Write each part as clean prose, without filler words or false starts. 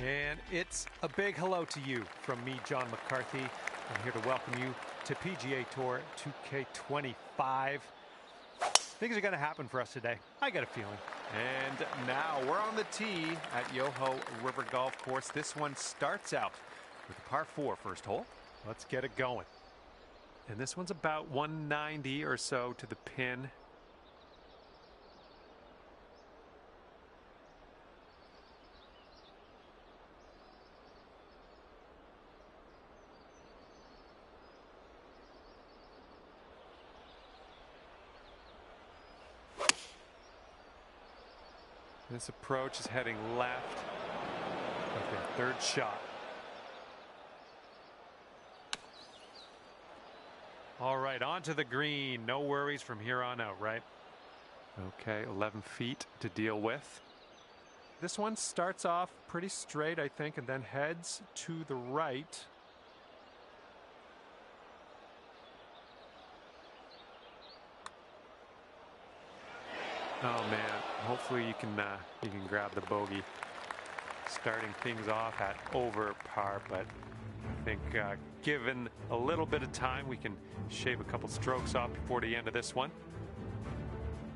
And it's a big hello to you from me, John McCarthy. I'm here to welcome you to PGA Tour 2K25. Things are going to happen for us today. I got a feeling. And now we're on the tee at Yoho River Golf Course. This one starts out with a par 4 first hole. Let's get it going. And this one's about 190 or so to the pin. This approach is heading left. Okay, third shot. All right, onto the green. No worries from here on out, right? Okay, 11 feet to deal with. This one starts off pretty straight, I think, and then heads to the right. Oh man, hopefully you can grab the bogey. Starting things off at over par, but I think given a little bit of time, we can shave a couple strokes off before the end of this one.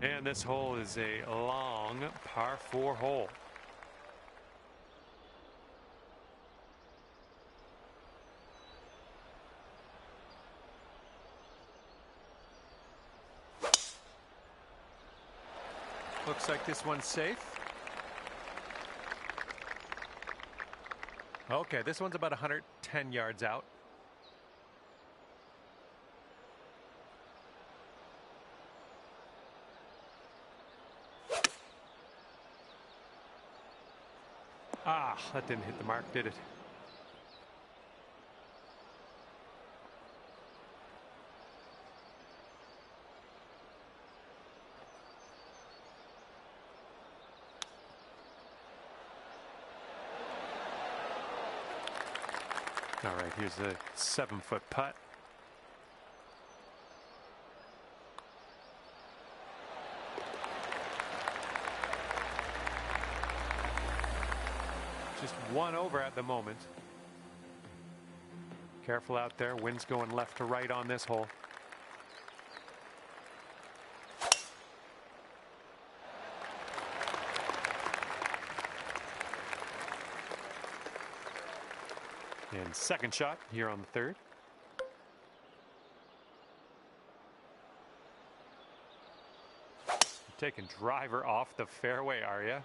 And this hole is a long par 4 hole. Looks like this one's safe. Okay, this one's about 110 yards out. Ah, that didn't hit the mark, did it? All right, here's a 7-foot putt. Just one over at the moment. Careful out there. Wind's going left to right on this hole. And second shot here on the third. You're taking driver off the fairway, are you?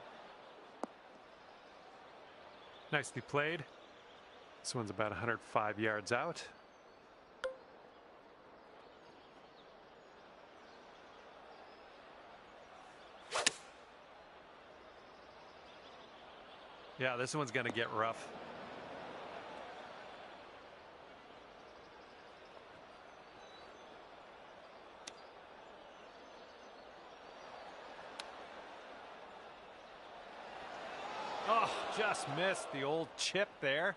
Nicely played. This one's about 105 yards out. Yeah, this one's going to get rough. Oh, just missed the old chip there.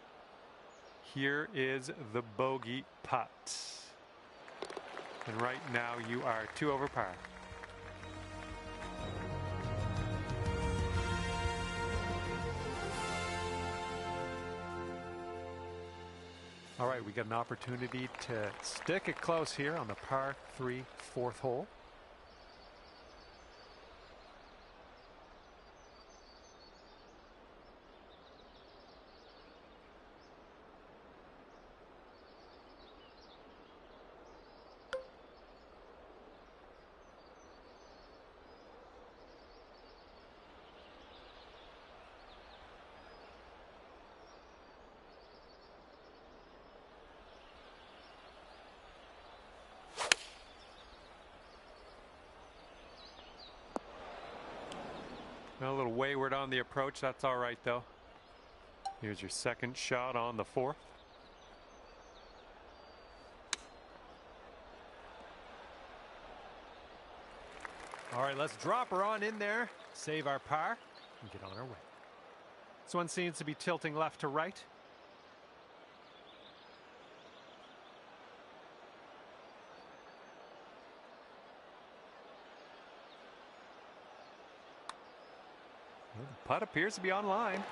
Here is the bogey putt. And right now you are 2 over par. All right, we got an opportunity to stick it close here on the par 3 fourth hole. A little wayward on the approach. That's all right, though. Here's your second shot on the 4th. All right, let's drop her on in there, save our par, and get on our way. This one seems to be tilting left to right. Well, the putt appears to be on line.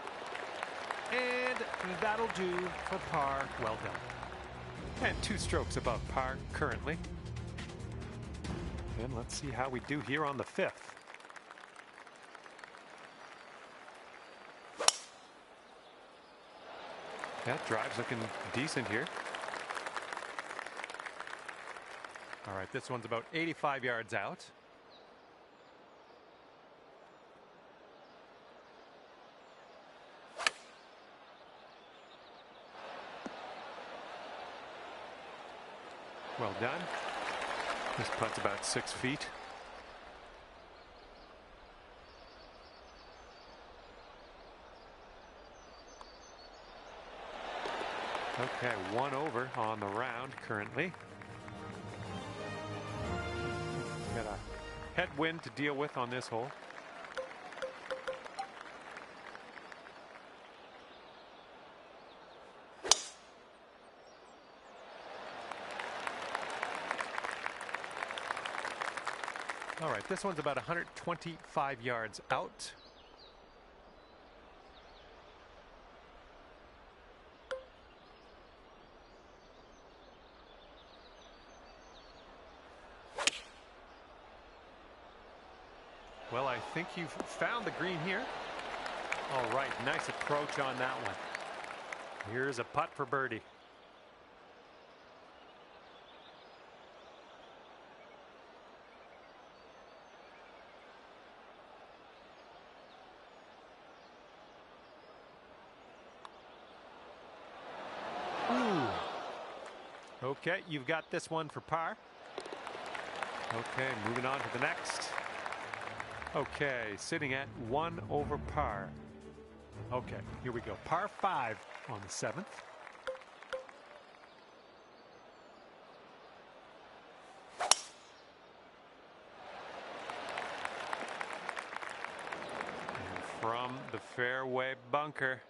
And that'll do for par. Well done. And 2 strokes above par currently. And let's see how we do here on the 5th. That drive's looking decent here. All right, this one's about 85 yards out. Well done. This putt's about 6 feet. Okay, 1 over on the round currently. Got a headwind to deal with on this hole. All right, this one's about 125 yards out. Well, I think you've found the green here. All right, nice approach on that one. Here's a putt for birdie. Okay, you've got this one for par. Okay, moving on to the next. Okay, sitting at 1 over par. Okay, here we go. Par 5 on the 7th. And from the fairway bunker.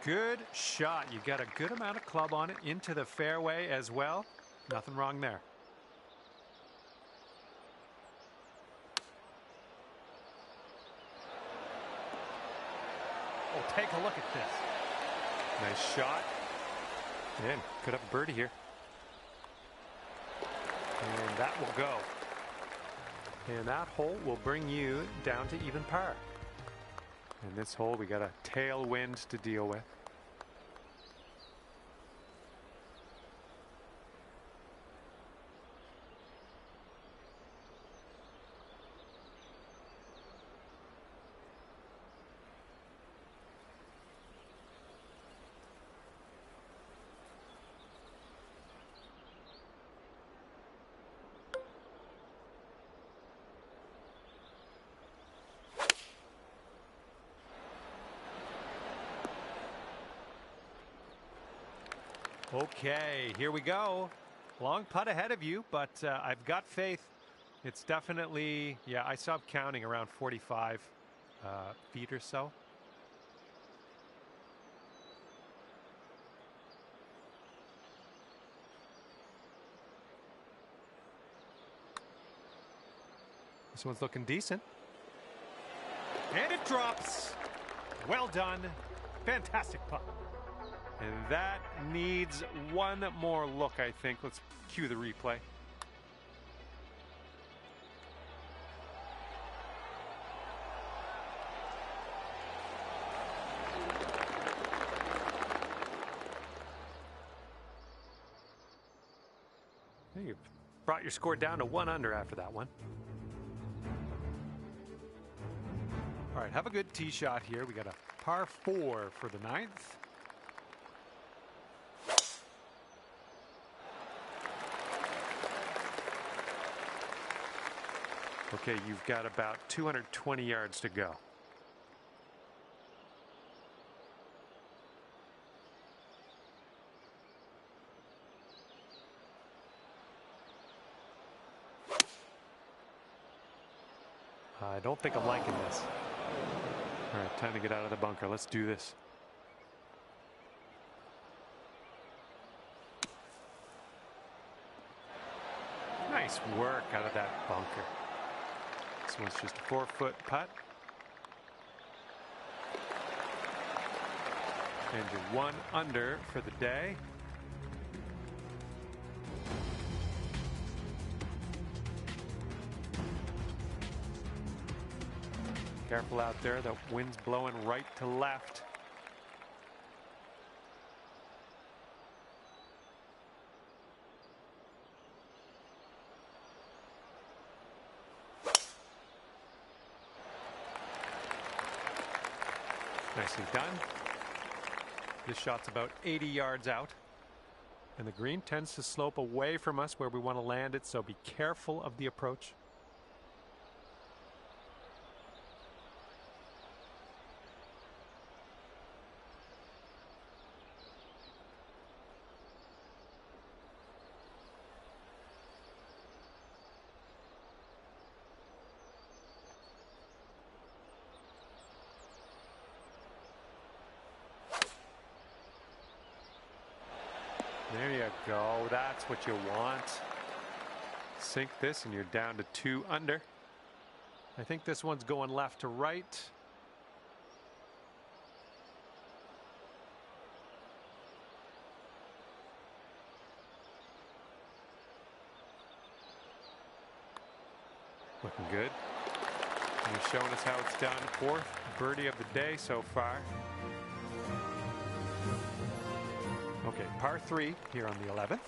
Good shot. You got a good amount of club on it into the fairway as well. Nothing wrong there. Oh, take a look at this. Nice shot. And could have a birdie here. And that will go. And that hole will bring you down to even par. In this hole, we got a tailwind to deal with. Okay, here we go. Long putt ahead of you, but I've got faith. It's definitely, yeah, I stopped counting around 45 feet or so. This one's looking decent. And it drops. Well done. Fantastic putt. And that needs one more look, I think. Let's cue the replay. You've brought your score down to 1 under after that one. All right, have a good tee shot here. We got a par 4 for the 9th. Okay, you've got about 220 yards to go. I don't think I'm liking this. All right, time to get out of the bunker. Let's do this. Nice work out of that bunker. This one's just a 4-foot putt. And you're 1 under for the day. Careful out there, the wind's blowing right to left. Nicely done. This shot's about 80 yards out. And the green tends to slope away from us where we want to land it, so be careful of the approach. There you go. That's what you want. Sink this and you're down to 2 under. I think this one's going left to right. Looking good. And he's showing us how it's done. 4th birdie of the day so far. Okay, par 3 here on the 11th.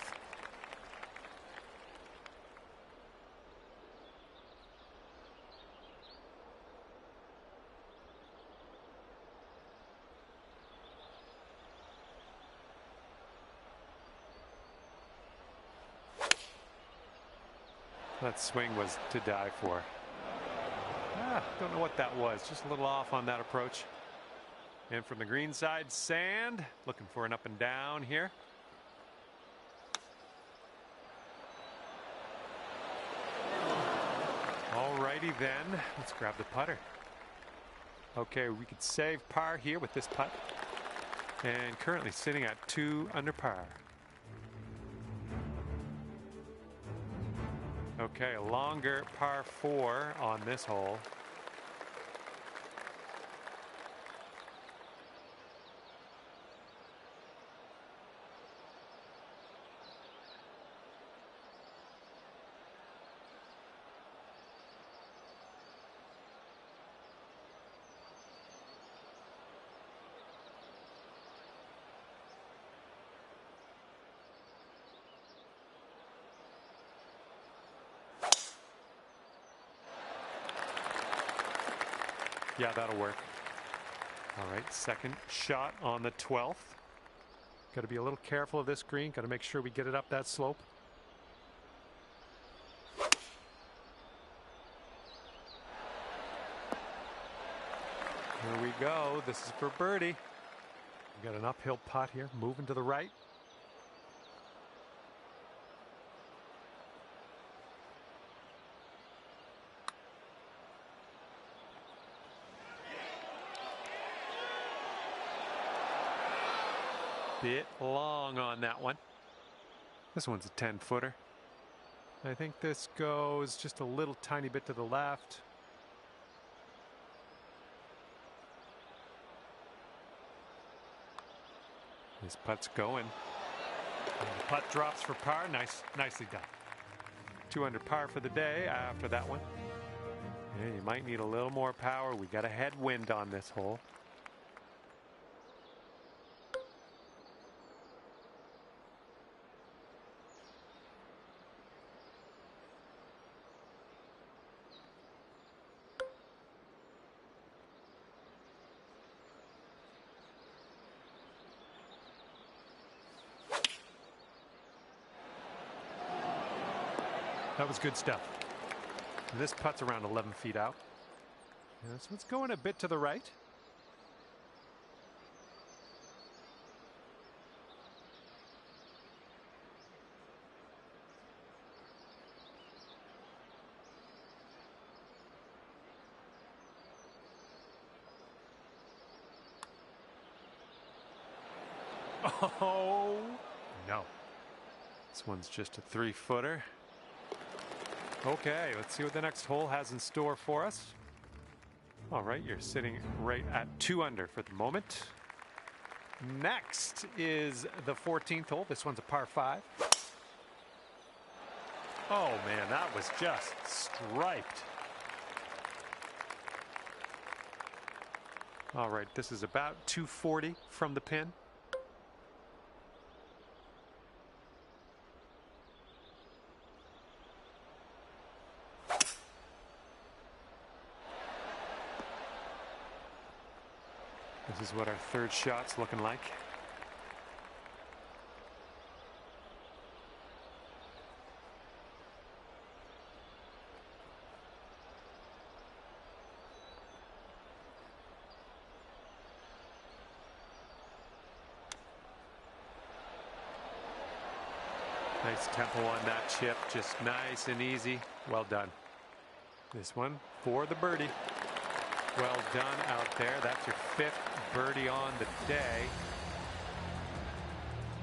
That swing was to die for. Don't know what that was. Just a little off on that approach. And from the green side, sand. Looking for an up and down here. Alrighty then. Let's grab the putter. Okay, we could save par here with this putt. And currently sitting at 2 under par. Okay, a longer par 4 on this hole. Yeah, that'll work. All right, second shot on the 12th. Got to be a little careful of this green. Got to make sure we get it up that slope. Here we go. This is for birdie. We got an uphill putt here, moving to the right. Bit long on that one. This one's a 10-footer. I think this goes just a little tiny bit to the left. This putt's going. And the putt drops for par. Nicely done. 2 under par for the day after that one. Yeah, you might need a little more power. We got a headwind on this hole. That was good stuff. And this putt's around 11 feet out. And this one's going a bit to the right. Oh, no. This one's just a 3-footer. Okay, let's see what the next hole has in store for us. All right, you're sitting right at 2 under for the moment. Next is the 14th hole. This one's a par 5. Oh man, that was just striped. All right, this is about 240 from the pin. This is what our third shot's looking like. Nice tempo on that chip, just nice and easy. Well done. This one for the birdie. Well done out there. That's your 5th birdie on the day.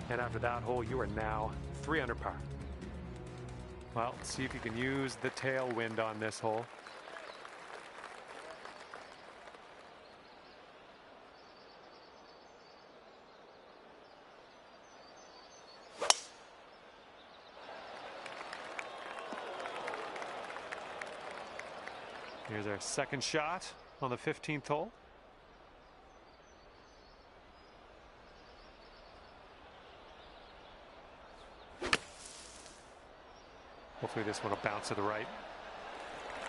And after that hole, you are now 3 under par. Well, see if you can use the tailwind on this hole. Here's our second shot on the 15th hole. Hopefully this one will bounce to the right.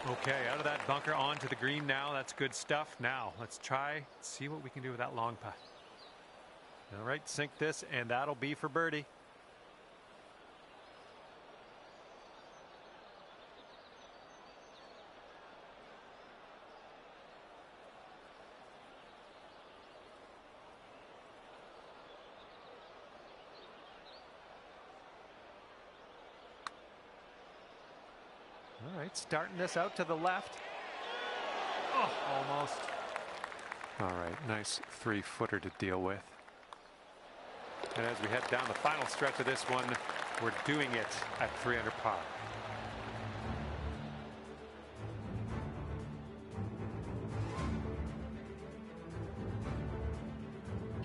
Okay, out of that bunker onto the green now. That's good stuff. Now let's see what we can do with that long putt. All right, sink this, and that'll be for birdie. All right, starting this out to the left. Oh, almost. All right, nice 3-footer to deal with. And as we head down the final stretch of this one, we're doing it at 3 under par.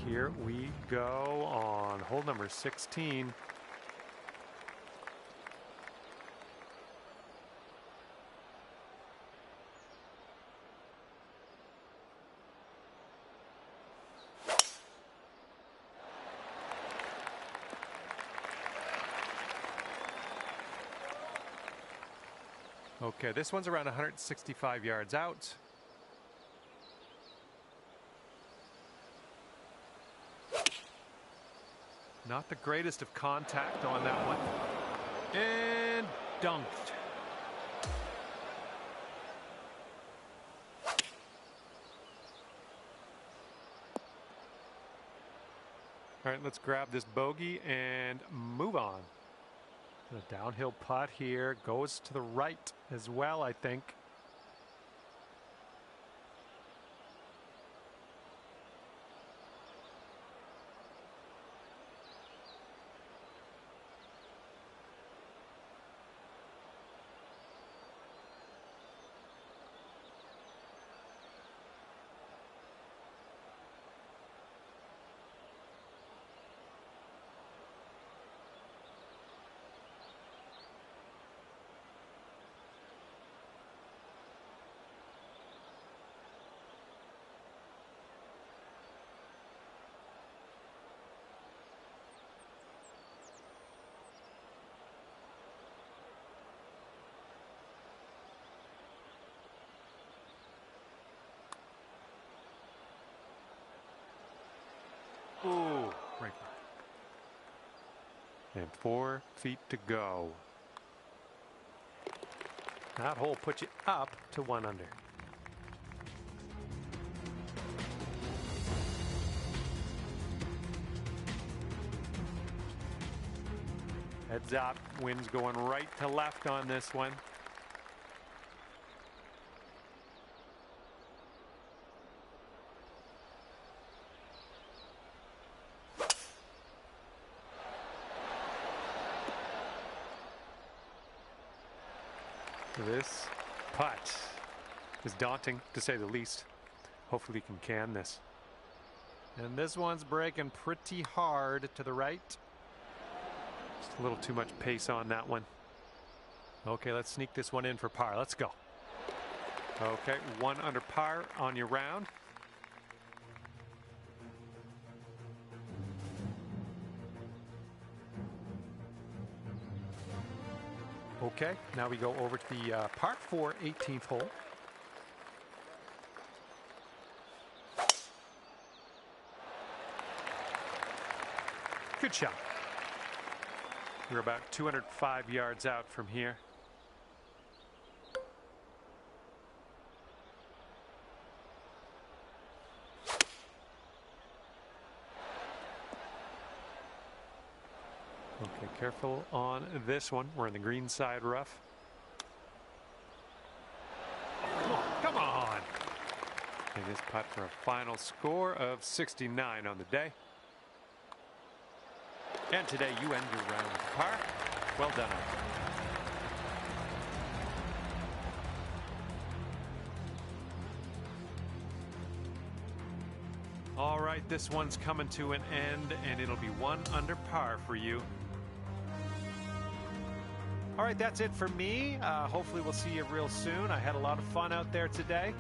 Here we go on hole number 16. Okay, this one's around 165 yards out. Not the greatest of contact on that one. And dunked. All right, let's grab this bogey and move on. The downhill putt here goes to the right as well, I think. Ooh, right. And 4 feet to go. That hole puts you up to 1 under. Heads up, wind's going right to left on this one. This putt is daunting, to say the least. Hopefully he can this. And this one's breaking pretty hard to the right. Just a little too much pace on that one. Okay, let's sneak this one in for par. Let's go. Okay, 1 under par on your round. Okay, now we go over to the par 4 18th hole. Good shot. We're about 205 yards out from here. Okay, careful on this one. We're in the green side rough. Come on. And this putt for a final score of 69 on the day. And today you end your round with a par. Well done. All right, this one's coming to an end, and it'll be 1 under par for you. All right, that's it for me. Hopefully we'll see you real soon. I had a lot of fun out there today.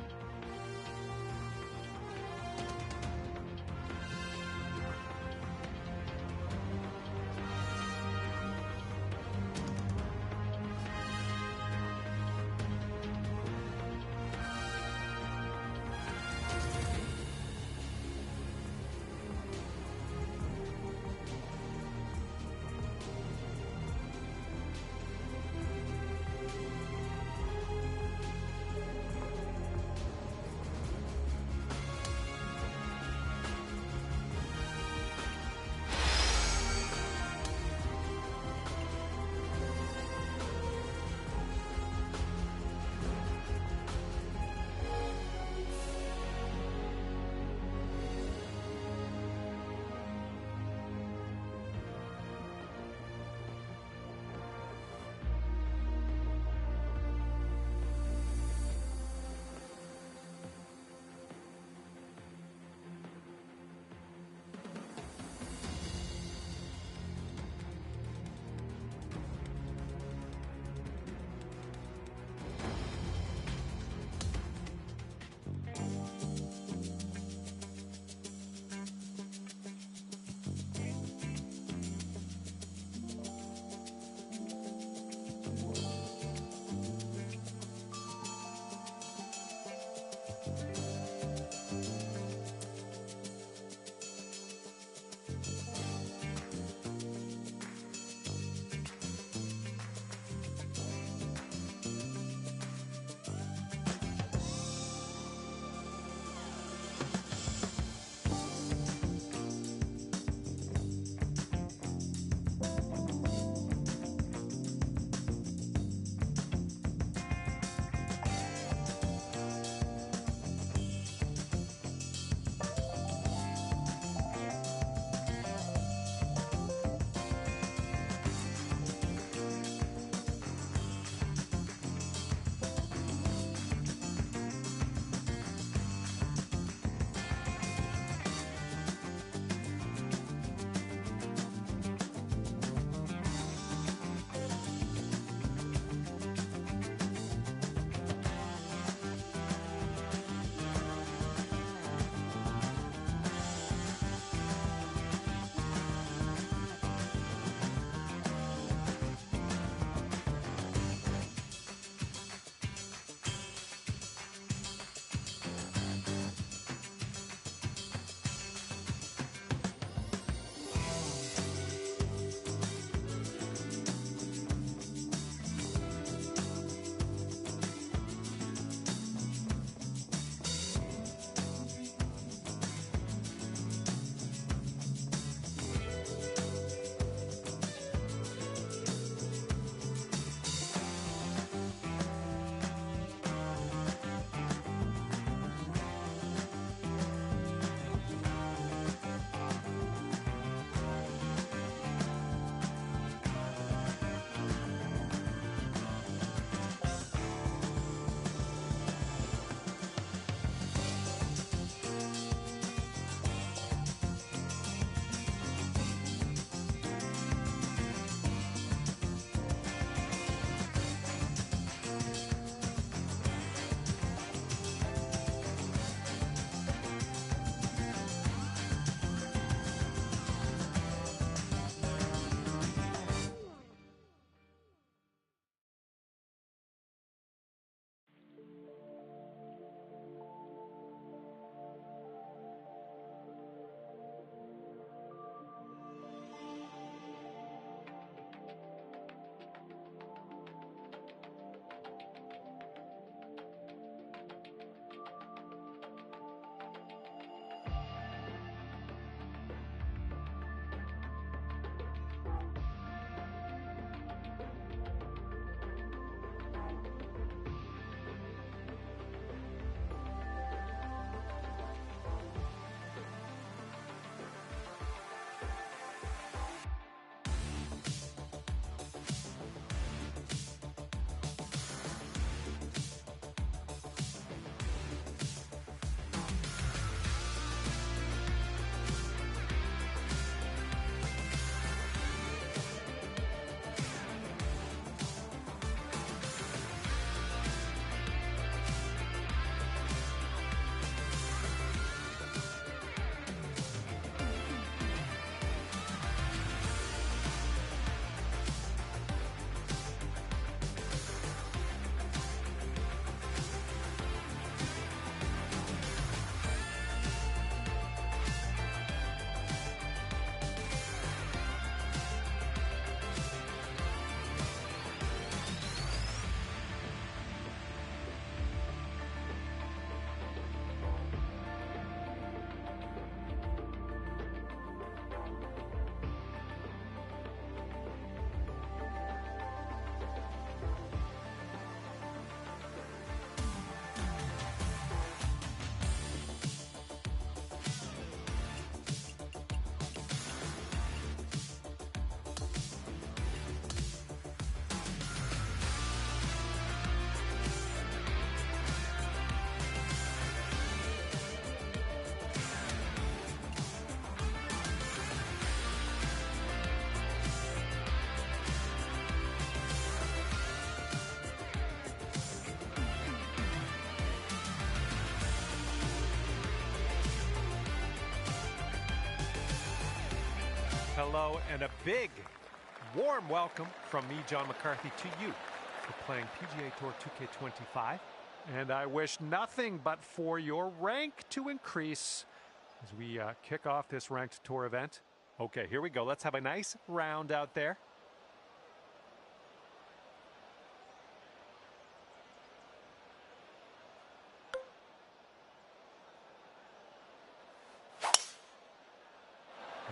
hello and a big warm welcome from me, John McCarthy, to you for playing PGA Tour 2K25. And I wish nothing but for your rank to increase as we kick off this ranked tour event. Okay, here we go. Let's have a nice round out there.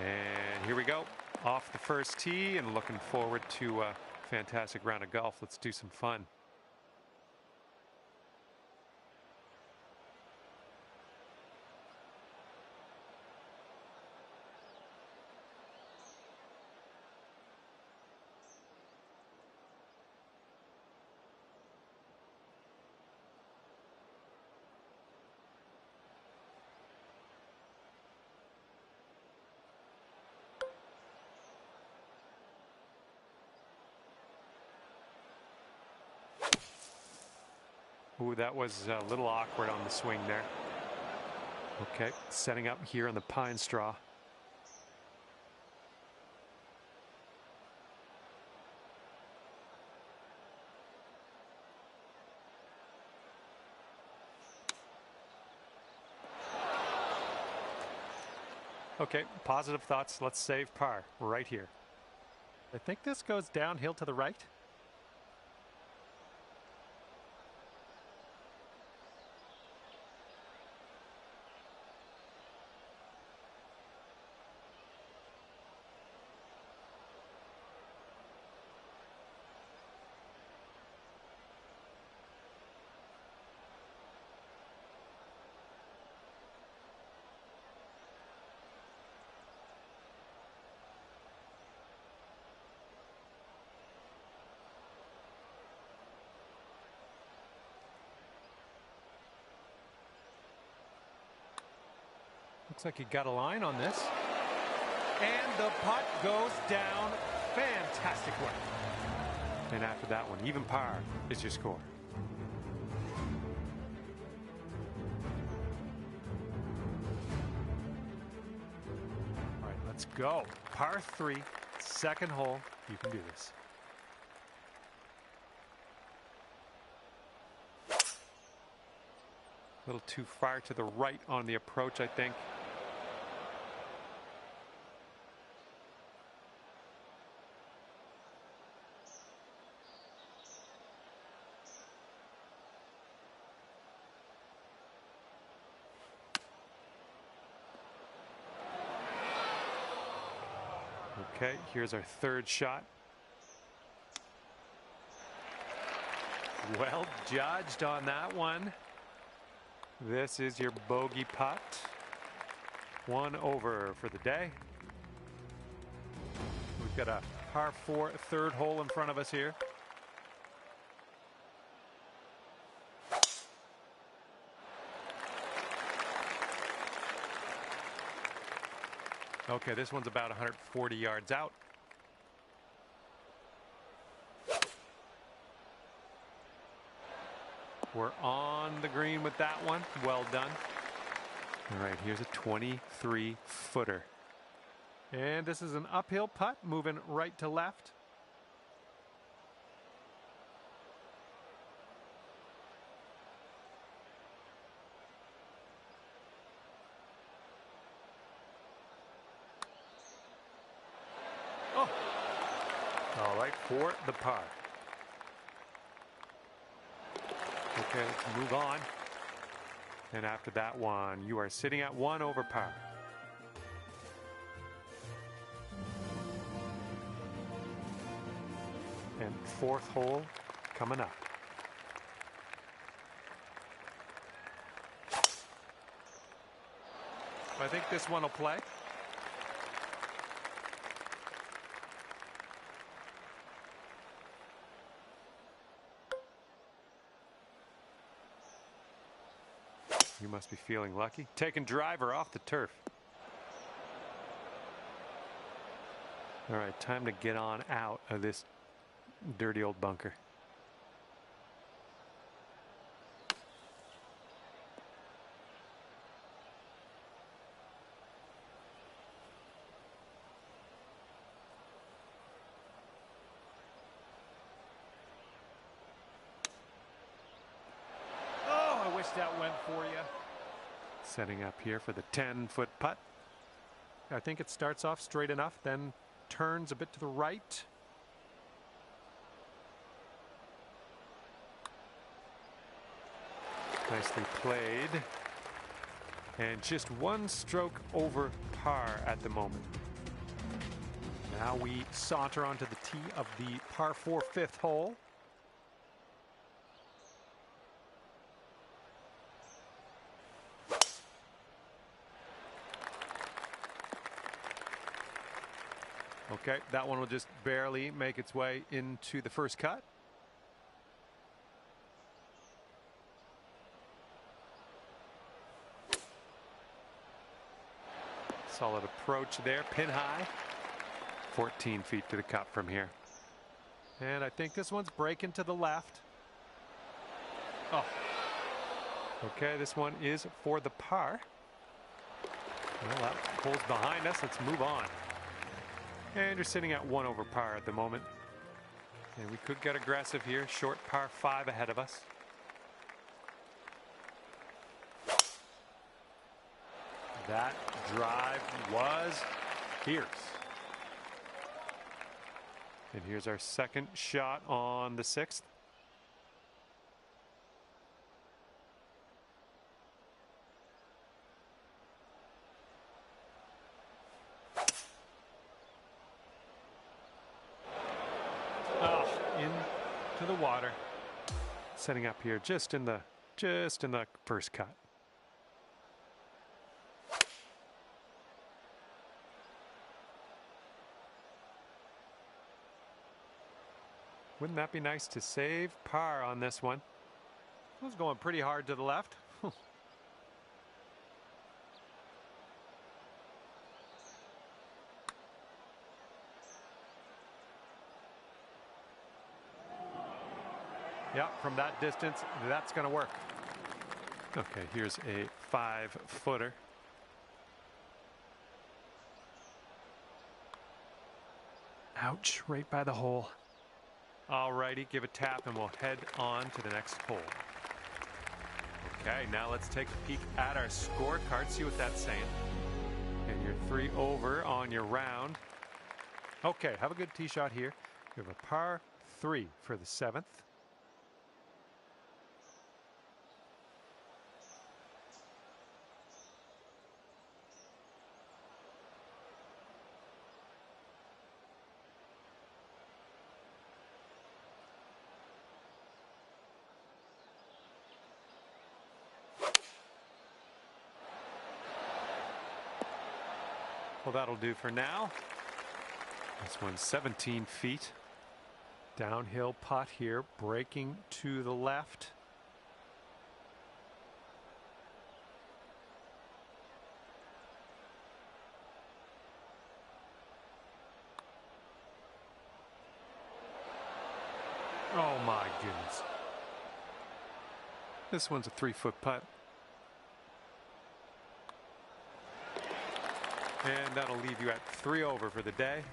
And here we go, off the first tee and looking forward to a fantastic round of golf. Let's do some fun. Ooh, that was a little awkward on the swing there. Okay, setting up here on the pine straw. Okay, positive thoughts. Let's save par right here. I think this goes downhill to the right. Looks like he got a line on this. And the putt goes down. Fantastic work. And after that one, even par is your score. All right, let's go. Par 3, second hole. You can do this. A little too far to the right on the approach, I think. Okay, here's our third shot. Well judged on that one. This is your bogey putt. 1 over for the day. We've got a par 4 third hole in front of us here. Okay, this one's about 140 yards out. We're on the green with that one. Well done. All right, here's a 23-footer. And this is an uphill putt, moving right to left. Oh. All right, for the par. Okay, let's move on. And after that one, you are sitting at 1 over par. And fourth hole coming up. I think this one will play. You must be feeling lucky. Taking driver off the turf. All right, time to get on out of this dirty old bunker. that went for you. Setting up here for the 10-foot putt. I think it starts off straight enough, then turns a bit to the right. Nicely played. And just one stroke over par at the moment. Now we saunter onto the tee of the par 4 fifth hole. Okay, that one will just barely make its way into the first cut. Solid approach there, pin high. 14 feet to the cup from here. And I think this one's breaking to the left. Oh. Okay, this one is for the par. Well, that hole's behind us. Let's move on. And you're sitting at 1 over par at the moment. And we could get aggressive here. Short par 5 ahead of us. That drive was fierce. And here's our second shot on the 6th. Into the water. Setting up here just in the first cut. Wouldn't that be nice to save par on this one? It was going pretty hard to the left. Yeah, from that distance, that's going to work. Okay, here's a 5-footer. Ouch, right by the hole. Alrighty, give a tap and we'll head on to the next hole. Okay, now let's take a peek at our scorecard, see what that's saying. And you're 3 over on your round. Okay, have a good tee shot here. You have a par 3 for the 7th. Well, that'll do for now. This one's 17 feet. Downhill putt here, breaking to the left. Oh my goodness. This one's a 3-foot putt. And that'll leave you at 3 over for the day.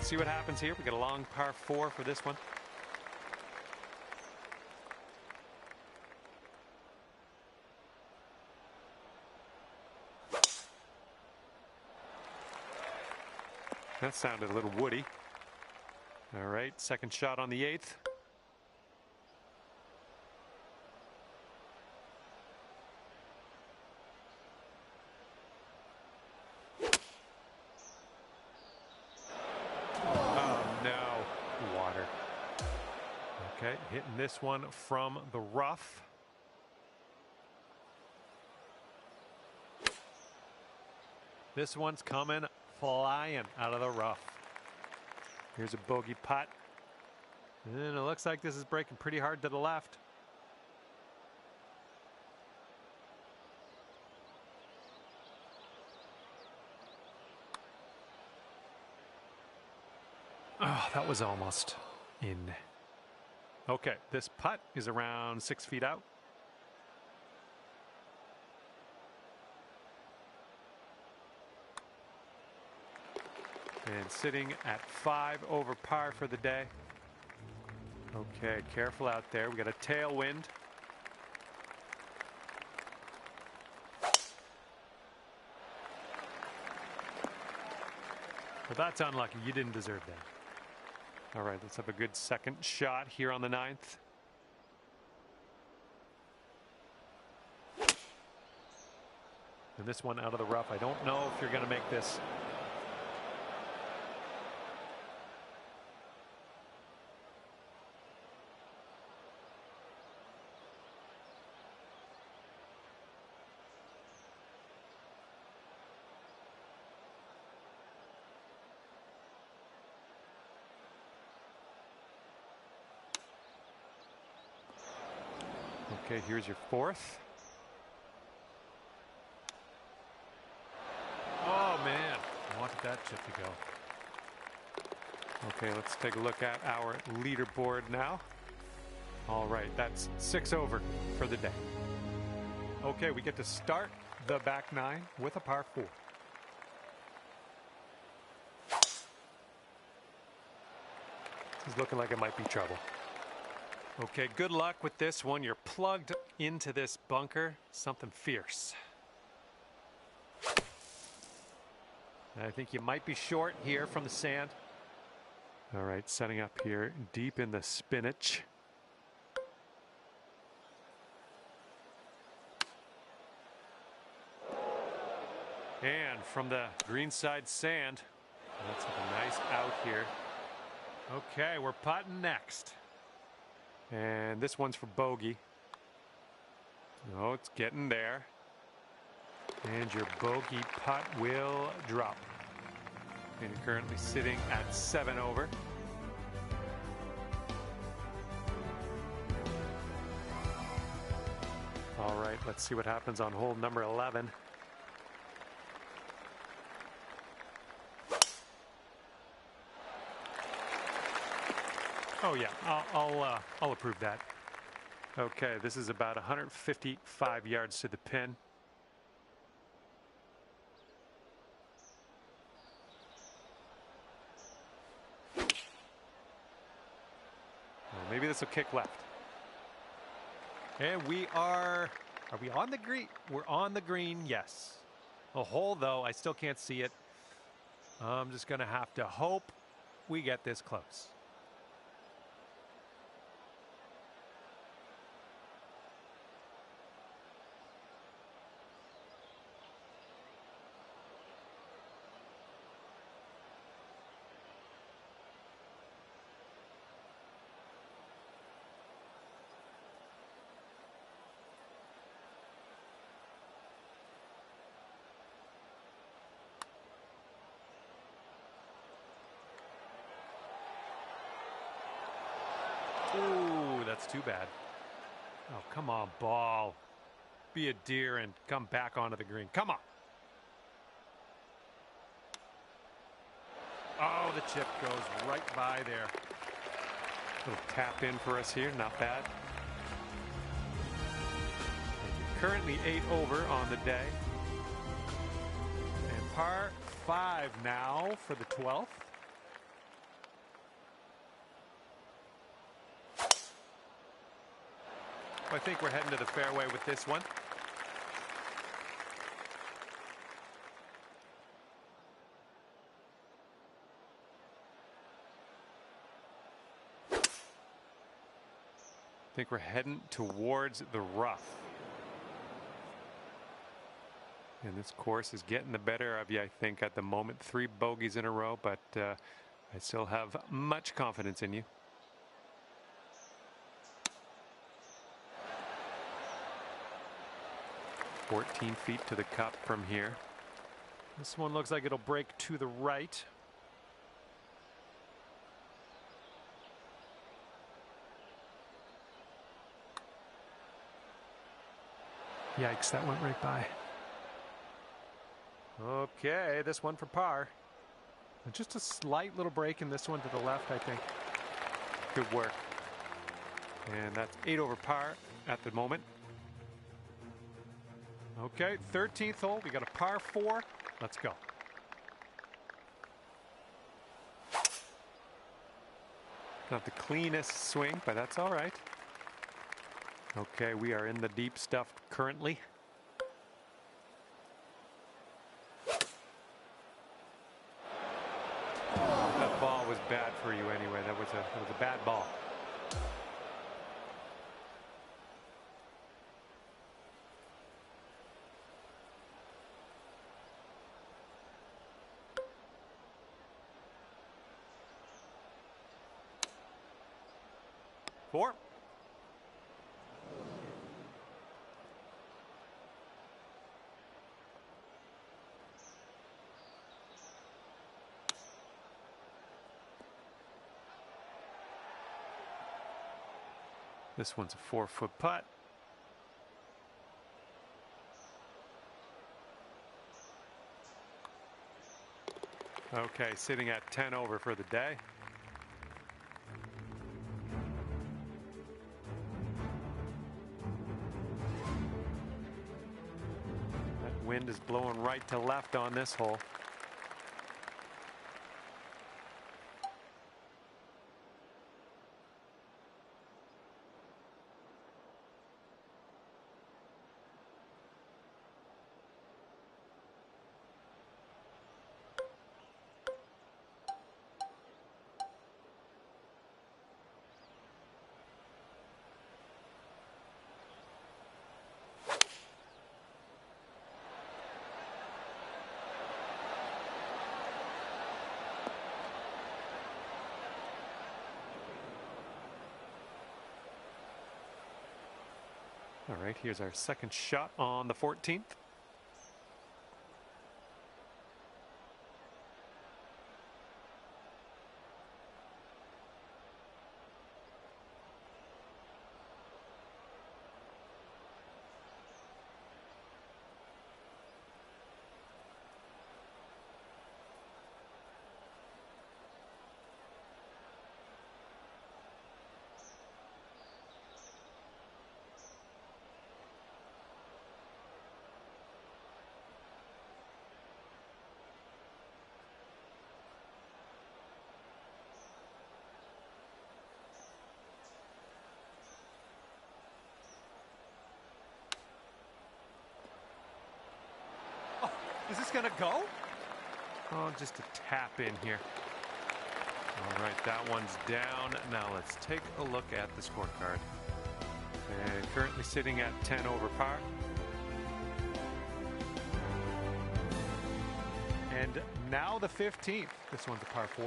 See what happens here. We got a long par 4 for this one. That sounded a little woody. All right, second shot on the 8th. Okay, hitting this one from the rough. This one's coming flying out of the rough. Here's a bogey putt. And it looks like this is breaking pretty hard to the left. Oh, that was almost in. Okay, this putt is around 6 feet out. And sitting at 5 over par for the day. Okay, careful out there. We got a tailwind. Well, that's unlucky. You didn't deserve that. All right, let's have a good second shot here on the 9th. And this one out of the rough. I don't know if you're going to make this. Okay, here's your 4th. Oh, man. I wanted that chip to go. Okay, let's take a look at our leaderboard now. All right, that's 6 over for the day. Okay, we get to start the back 9 with a par 4. This is looking like it might be trouble. Okay, good luck with this one. You're plugged into this bunker. Something fierce. I think you might be short here from the sand. All right, setting up here deep in the spinach. And from the greenside sand, that's a nice out here. Okay, we're putting next. And this one's for bogey. Oh, it's getting there. And your bogey putt will drop. And you're currently sitting at 7 over. All right, let's see what happens on hole number 11. Oh yeah, I'll approve that. Okay, this is about 155 yards to the pin. Well, maybe this will kick left. And are we on the green? We're on the green, yes. A hole though, I still can't see it. I'm just gonna have to hope we get this close. Ooh, that's too bad. Oh, come on, ball. Be a deer and come back onto the green. Come on. Oh, the chip goes right by there. Little tap in for us here, not bad. Currently 8 over on the day. And par 5 now for the 12th. I think we're heading to the fairway with this one. I think we're heading towards the rough. And this course is getting the better of you, I think, at the moment. 3 bogeys in a row, but I still have much confidence in you. 14 feet to the cup from here. This one looks like it'll break to the right. Yikes, that went right by. Okay, this one for par. Just a slight little break in this one to the left, I think. Good work. And that's 8 over par at the moment. Okay, 13th hole. We got a par 4. Let's go. Not the cleanest swing, but that's all right. Okay, we are in the deep stuff currently. That ball was bad for you anyway. That was a bad ball. Four. This one's a 4-foot putt. Okay, sitting at 10 over for the day. That wind is blowing right to left on this hole. All right, here's our second shot on the 14th. Is this going to go? Oh, just a tap in here. All right, that one's down. Now let's take a look at the scorecard. And currently sitting at 10 over par. And now the 15th. This one's a par 4.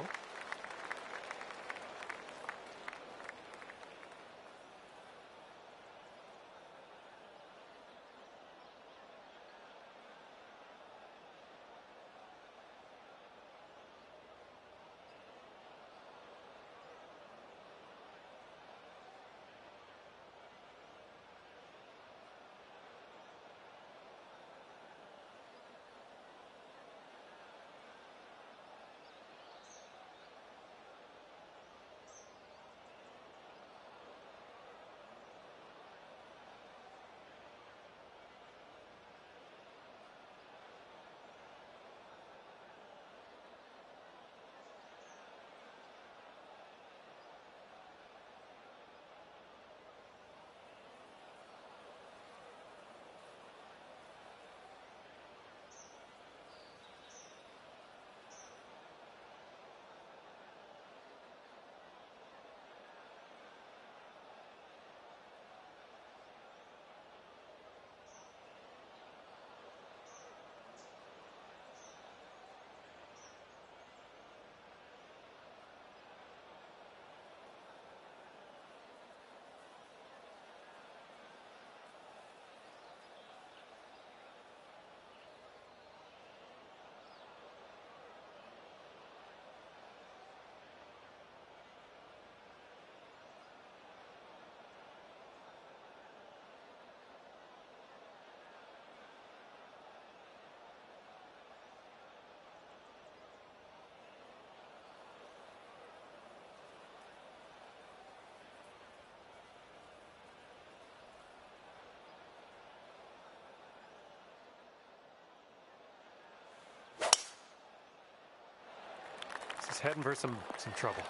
This is heading for some trouble.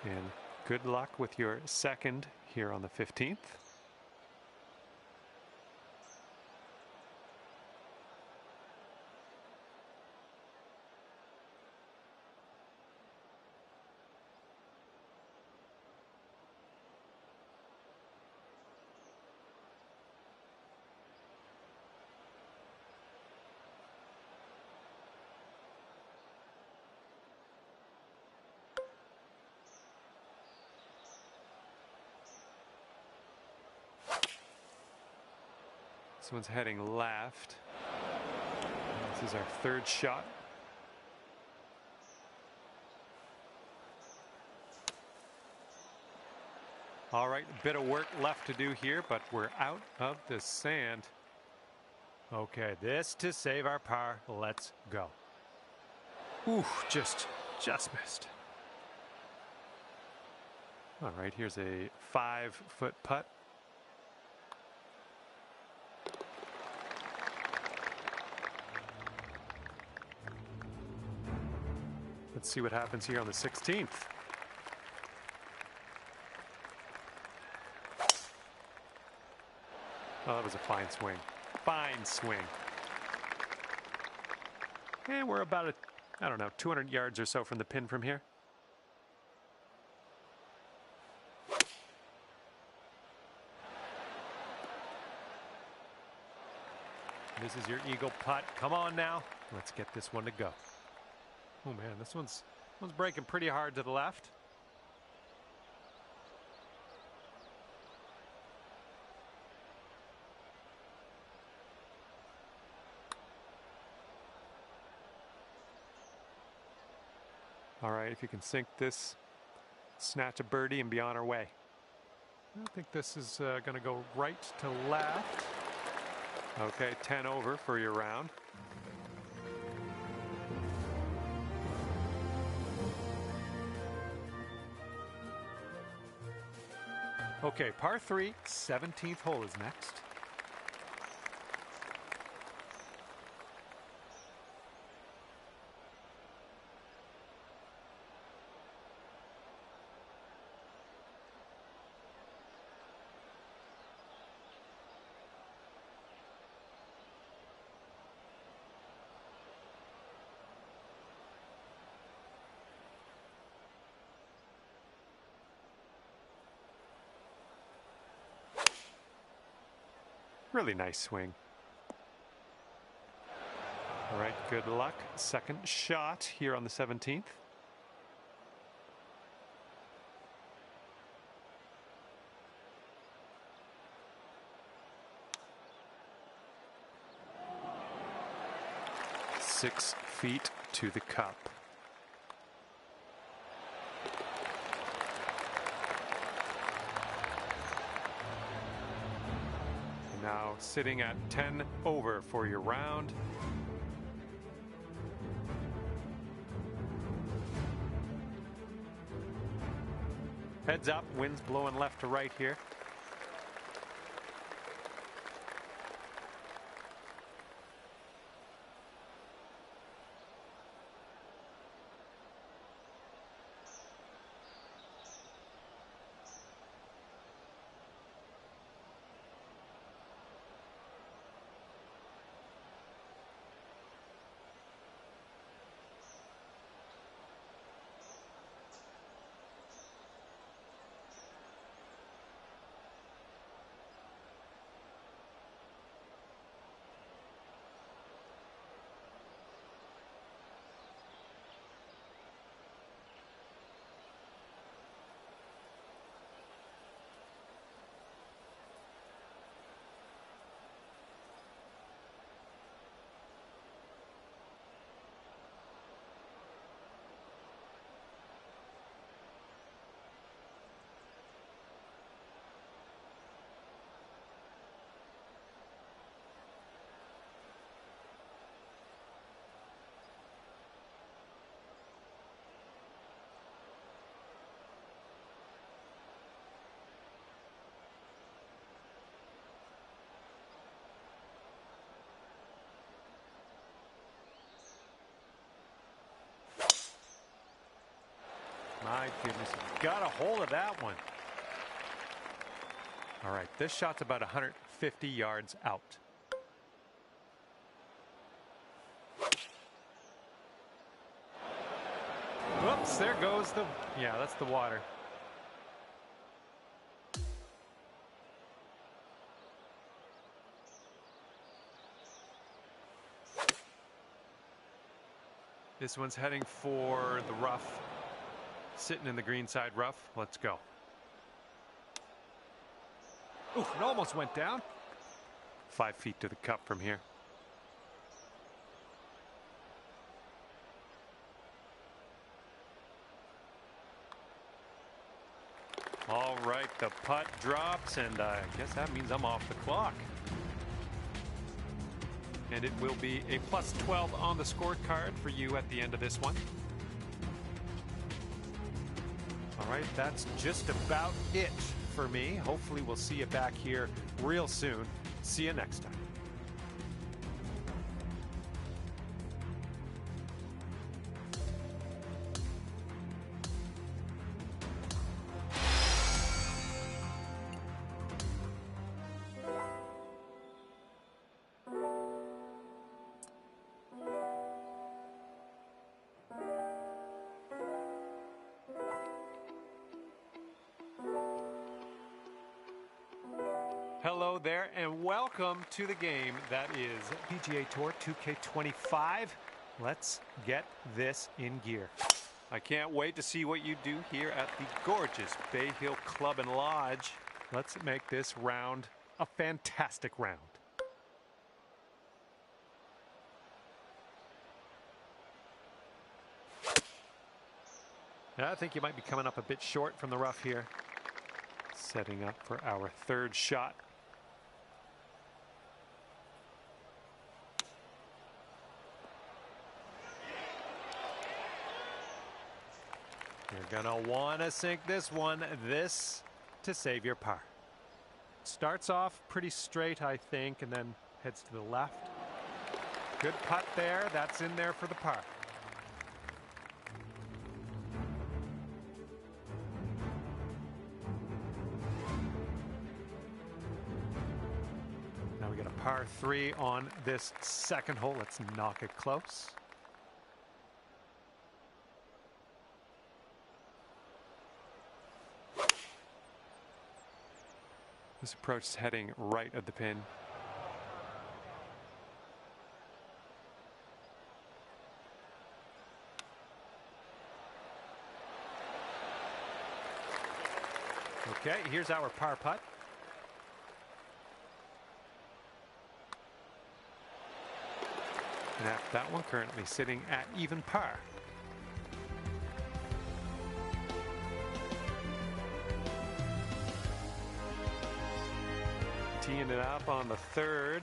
And good luck with your second here on the 15th. This one's heading left. This is our third shot. All right, a bit of work left to do here, but we're out of the sand. Okay, this to save our par. Let's go. Ooh, just missed. All right, here's a 5-foot putt. Let's see what happens here on the 16th. Oh, that was a fine swing. Fine swing. And we're about, I don't know, 200 yards or so from the pin from here. This is your eagle putt. Come on now. Let's get this one to go. Oh man, this one's breaking pretty hard to the left. All right, if you can sink this, snatch a birdie and be on our way. I think this is going to go right to left. Okay, 10 over for your round. Okay, par 3, 17th hole is next. Really nice swing. All right, good luck. Second shot here on the 17th. Six feet to the cup. Now sitting at 10 over for your round. Heads up, wind's blowing left to right here. My goodness, got a hold of that one. All right, this shot's about 150 yards out. Whoops, there goes the, yeah, that's the water. This one's heading for the rough, sitting in the green side rough. Let's go. Ooh, it almost went down. 5 feet to the cup from here. All right, the putt drops, and I guess that means I'm off the clock. And it will be a plus 12 on the scorecard for you at the end of this one. All right, that's just about it for me. Hopefully we'll see you back here real soon. See you next time. Hello there and welcome to the game that is PGA Tour 2K25. Let's get this in gear. I can't wait to see what you do here at the gorgeous Bay Hill Club and Lodge. Let's make this round a fantastic round. I think you might be coming up a bit short from the rough here. Setting up for our third shot. You're gonna want to sink this one, this to save your par. Starts off pretty straight, I think, and then heads to the left. Good putt there. That's in there for the par. Now we got a par 3 on this second hole. Let's knock it close. This approach is heading right at the pin. Okay, here's our par putt. And after that one, currently sitting at even par. Teeing it up on the third.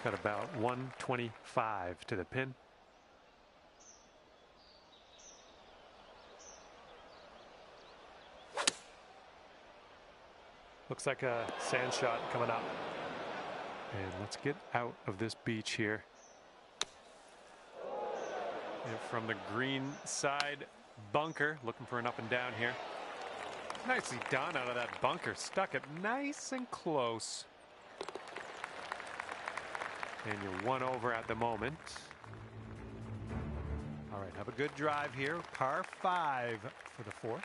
Got about 125 to the pin. Looks like a sand shot coming up. And let's get out of this beach here. And from the green side bunker, looking for an up and down here. Nicely done out of that bunker. Stuck it nice and close. And you're one over at the moment. All right, have a good drive here. Par 5 for the fourth.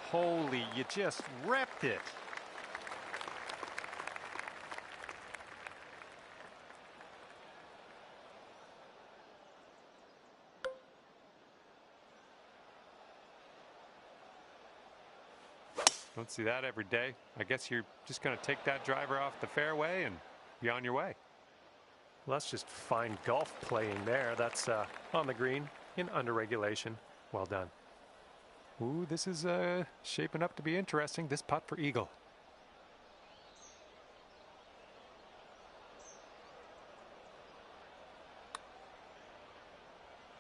Holy, you just ripped it. Don't see that every day. I guess you're just going to take that driver off the fairway and be on your way. Well, that's just fine golf playing there. That's on the green in under regulation. Well done. Ooh, this is shaping up to be interesting. This putt for eagle.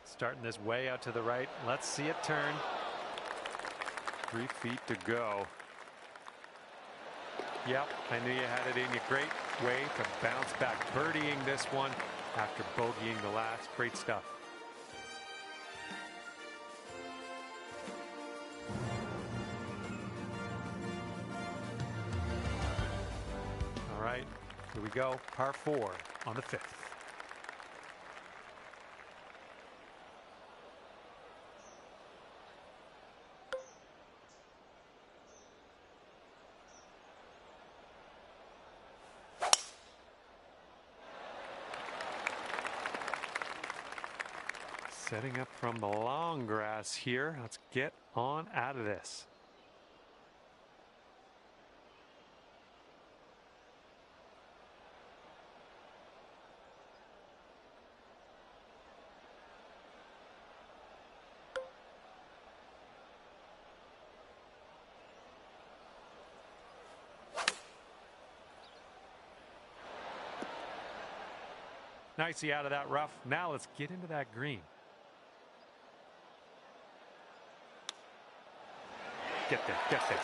Starting this way out to the right. Let's see it turn. 3 feet to go. Yep, I knew you had it in you. Great way to bounce back. Birdieing this one after bogeying the last. Great stuff. All right, here we go. Par 4 on the 5th. Setting up from the long grass here. Let's get on out of this. Nicely out of that rough. Now let's get into that green. Get there, get there.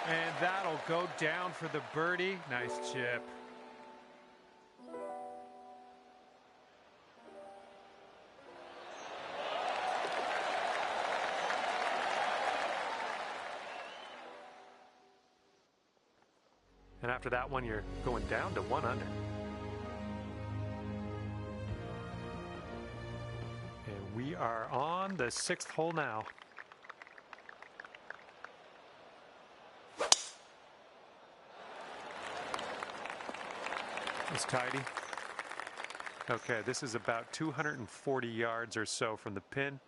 And that'll go down for the birdie. Nice chip. And after that one, you're going down to 1 under. And we are on the 6th hole now. It's tidy. Okay, this is about 240 yards or so from the pin.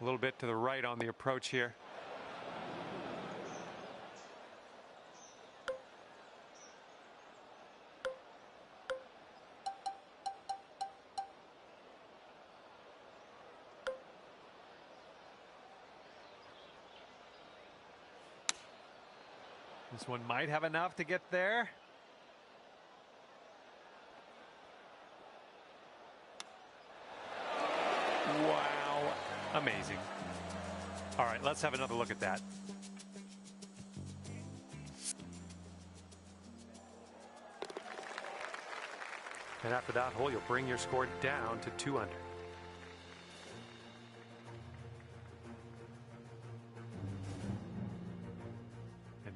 A little bit to the right on the approach here. This one might have enough to get there. Wow, amazing. All right, let's have another look at that. And after that hole, you'll bring your score down to 2 under.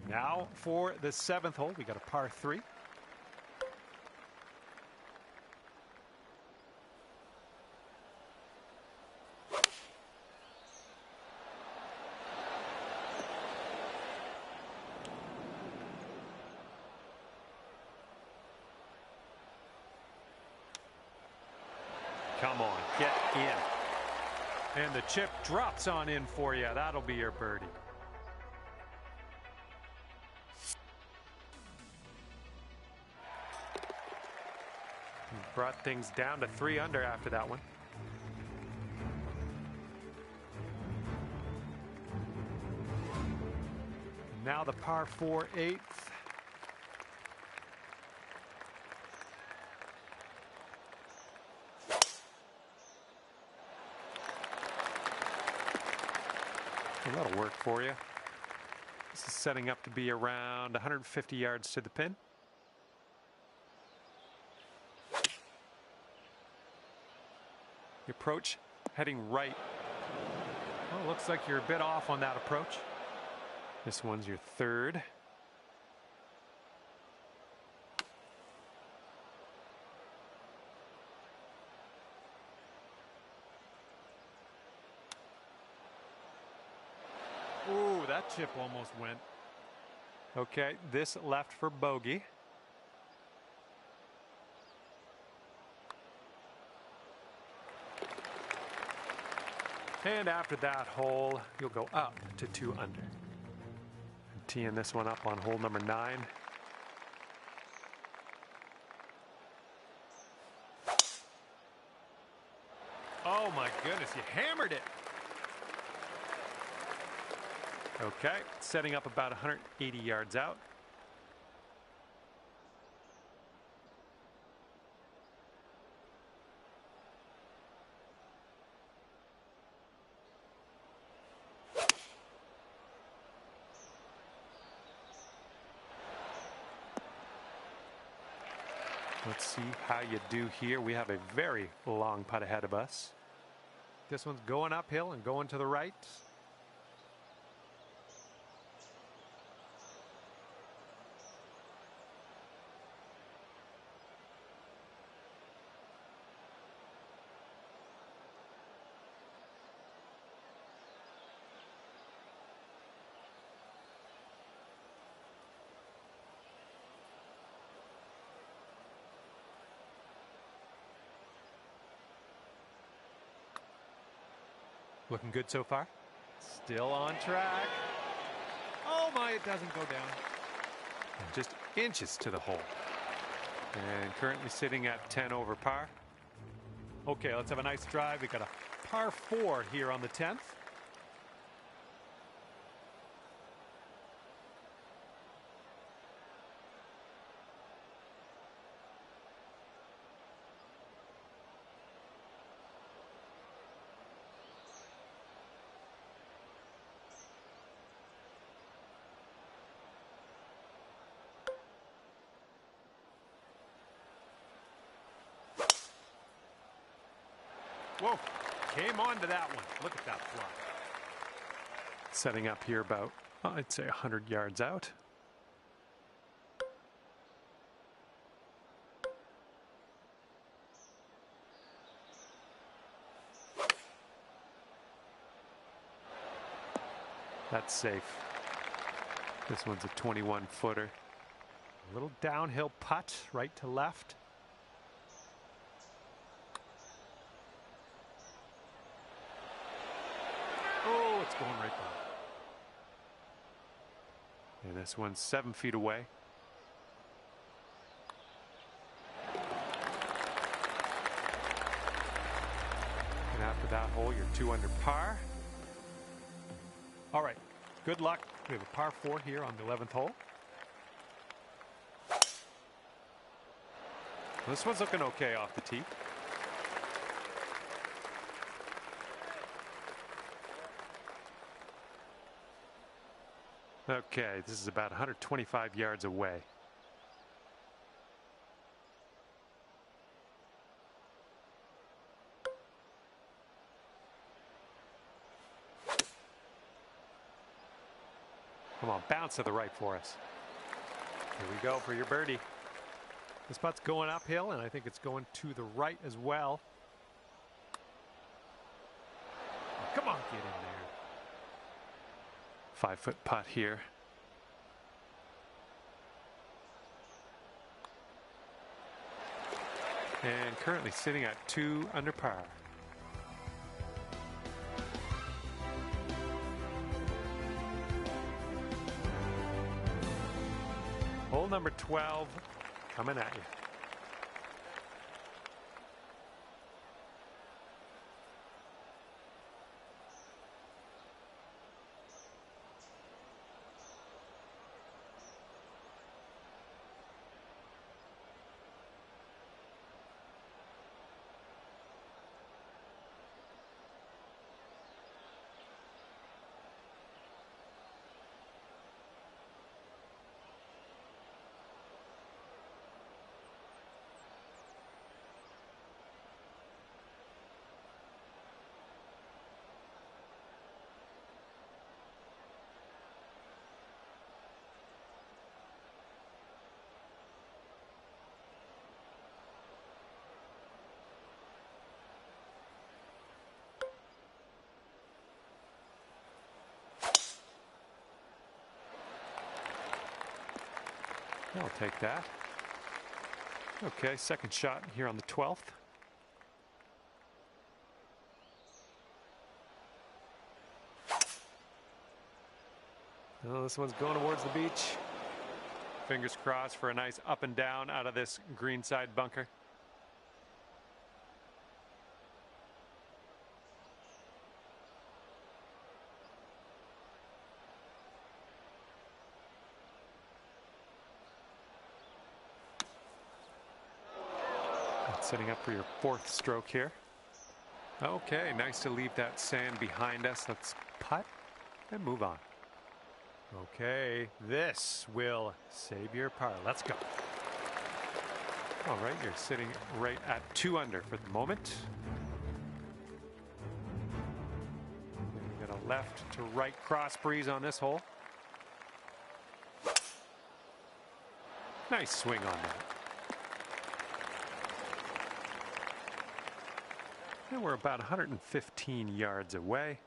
Now for the 7th hole, we got a par 3. Come on, get in. And the chip drops on in for you. That'll be your birdie. Brought things down to 3 under after that one. Now the par 4 8th. Well, that'll work for you. This is setting up to be around 150 yards to the pin. The approach heading right. Well, looks like you're a bit off on that approach. This one's your 3rd. Ooh, that chip almost went. Okay, this left for bogey. And after that hole, you'll go up to 2 under. Teeing this one up on hole number 9. Oh my goodness, you hammered it. Okay, setting up about 180 yards out. Let's see how you do here. We have a very long putt ahead of us. This one's going uphill and going to the right. Looking good so far. Still on track. Oh my, it doesn't go down. And just inches to the hole. And currently sitting at 10 over par. Okay, let's have a nice drive. We got a par 4 here on the 10th. Whoa, came on to that one. Look at that fly. Setting up here about, I'd say 100 yards out. That's safe. This one's a 21-footer. A little downhill putt, right to left. Oh, it's going right by. And this one's 7 feet away. And after that hole, you're 2 under par. All right, good luck. We have a par 4 here on the 11th hole. This one's looking okay off the tee. Okay, this is about 125 yards away. Come on, bounce to the right for us. Here we go for your birdie. This putt's going uphill, and I think it's going to the right as well. Oh, come on, get in there. 5-foot putt here. And currently sitting at 2 under par. Hole number 12 coming at you. I'll take that. Okay, second shot here on the 12th. Oh, this one's going towards the beach. Fingers crossed for a nice up and down out of this greenside bunker. Setting up for your 4th stroke here. Okay, nice to leave that sand behind us. Let's putt and move on. Okay, this will save your par. Let's go. All right, you're sitting right at 2 under for the moment. You got a left to right cross breeze on this hole. Nice swing on that. And we're about 115 yards away.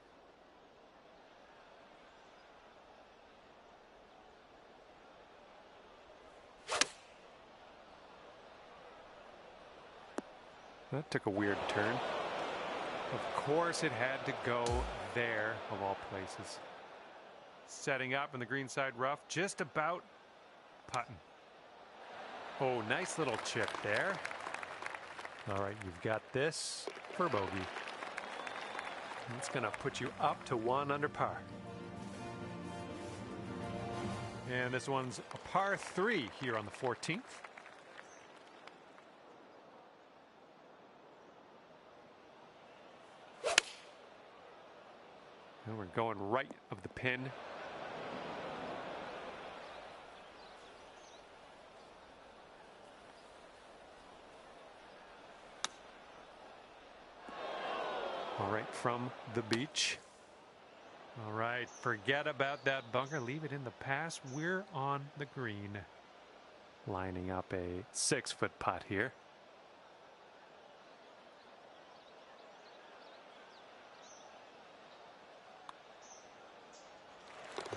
That took a weird turn. Of course it had to go there, of all places. Setting up in the greenside rough, just about putting. Oh, nice little chip there. All right, you've got this for bogey. It's going to put you up to 1 under par. And this one's a par 3 here on the 14th. And we're going right of the pin. All right, from the beach. All right, forget about that bunker. Leave it in the past. We're on the green. Lining up a 6-foot putt here.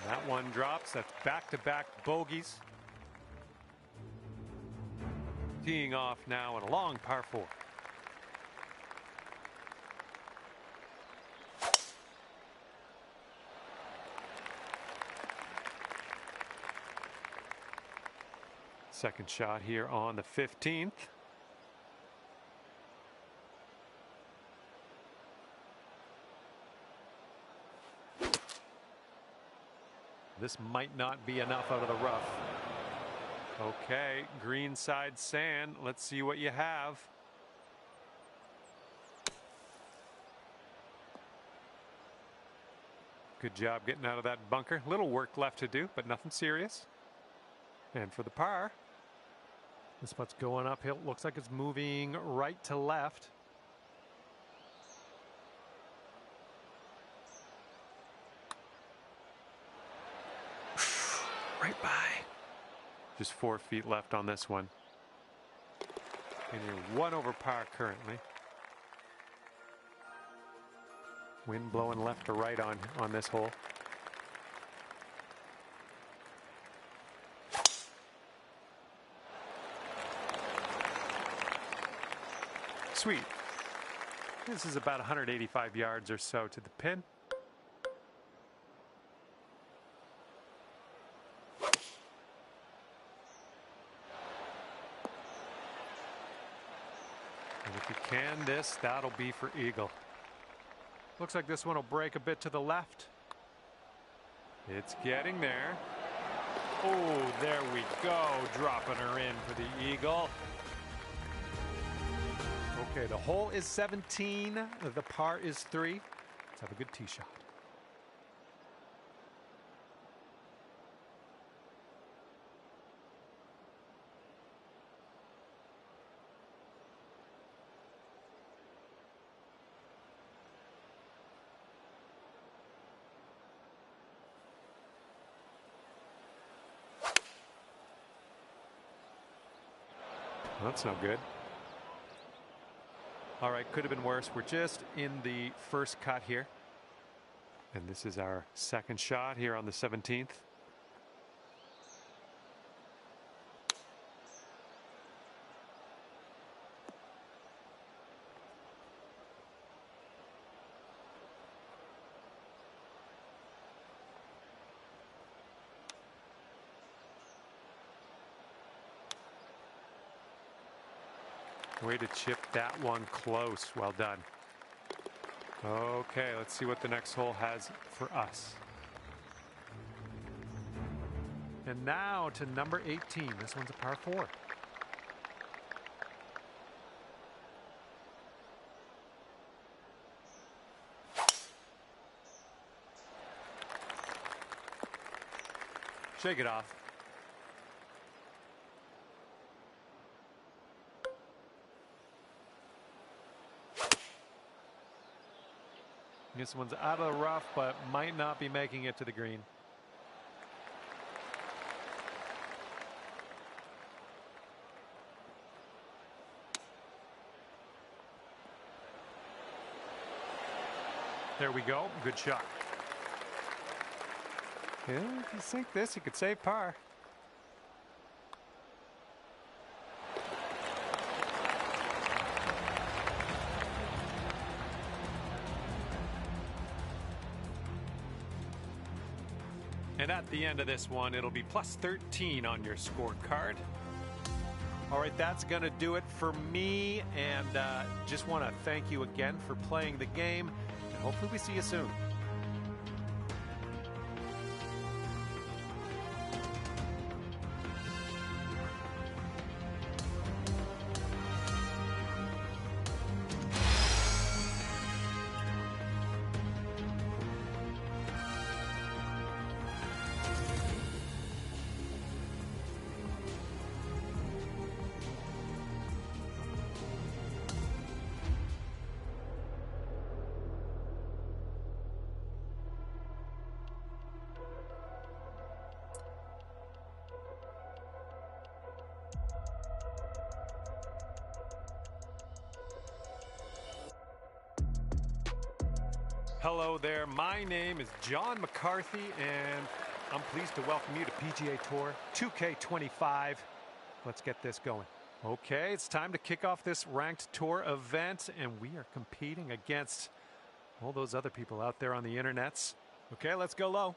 That one drops. That's back-to-back bogeys. Teeing off now in a long par 4. Second shot here on the 15th. This might not be enough out of the rough. Okay, greenside sand. Let's see what you have. Good job getting out of that bunker. Little work left to do, but nothing serious. And for the par, this putt's going uphill. Looks like it's moving right to left. Right by. Just 4 feet left on this one. And you're 1 over par currently. Wind blowing left to right on this hole. Sweet. This is about 185 yards or so to the pin. And if you can this, that'll be for eagle. Looks like this one will break a bit to the left. It's getting there. Oh, there we go. Dropping her in for the eagle. Okay, the hole is 17. The par is 3. Let's have a good tee shot. That's no good. All right, could have been worse. We're just in the first cut here. And this is our second shot here on the 17th. Way to chip that one close. Well done. Okay, let's see what the next hole has for us. And now to number 18. This one's a par 4. Shake it off. This one's out of the rough, but might not be making it to the green. There we go. Good shot. Yeah, if you sink this, you could save par. And at the end of this one, it'll be plus 13 on your scorecard. All right, that's going to do it for me. And just want to thank you again for playing the game. And hopefully we see you soon. Hello there, my name is John McCarthy, and I'm pleased to welcome you to PGA Tour 2K25. Let's get this going. Okay, it's time to kick off this ranked tour event, and we are competing against all those other people out there on the internets. Okay, let's go low.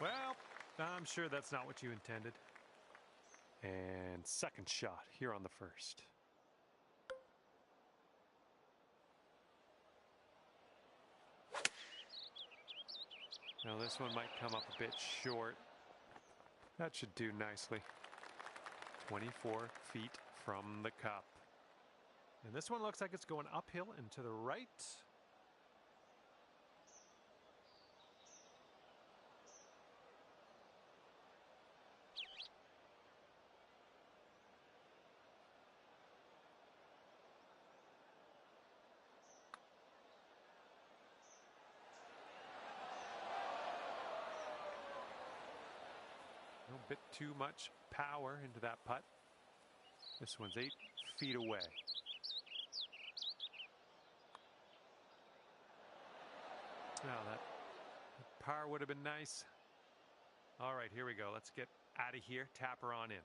Well, I'm sure that's not what you intended. And second shot here on the first. Now this one might come up a bit short. That should do nicely. 24 feet from the cup. And this one looks like it's going uphill and to the right. A bit too much power into that putt. This one's 8 feet away. Now that par would have been nice. All right, here we go. Let's get out of here. Tap her on in.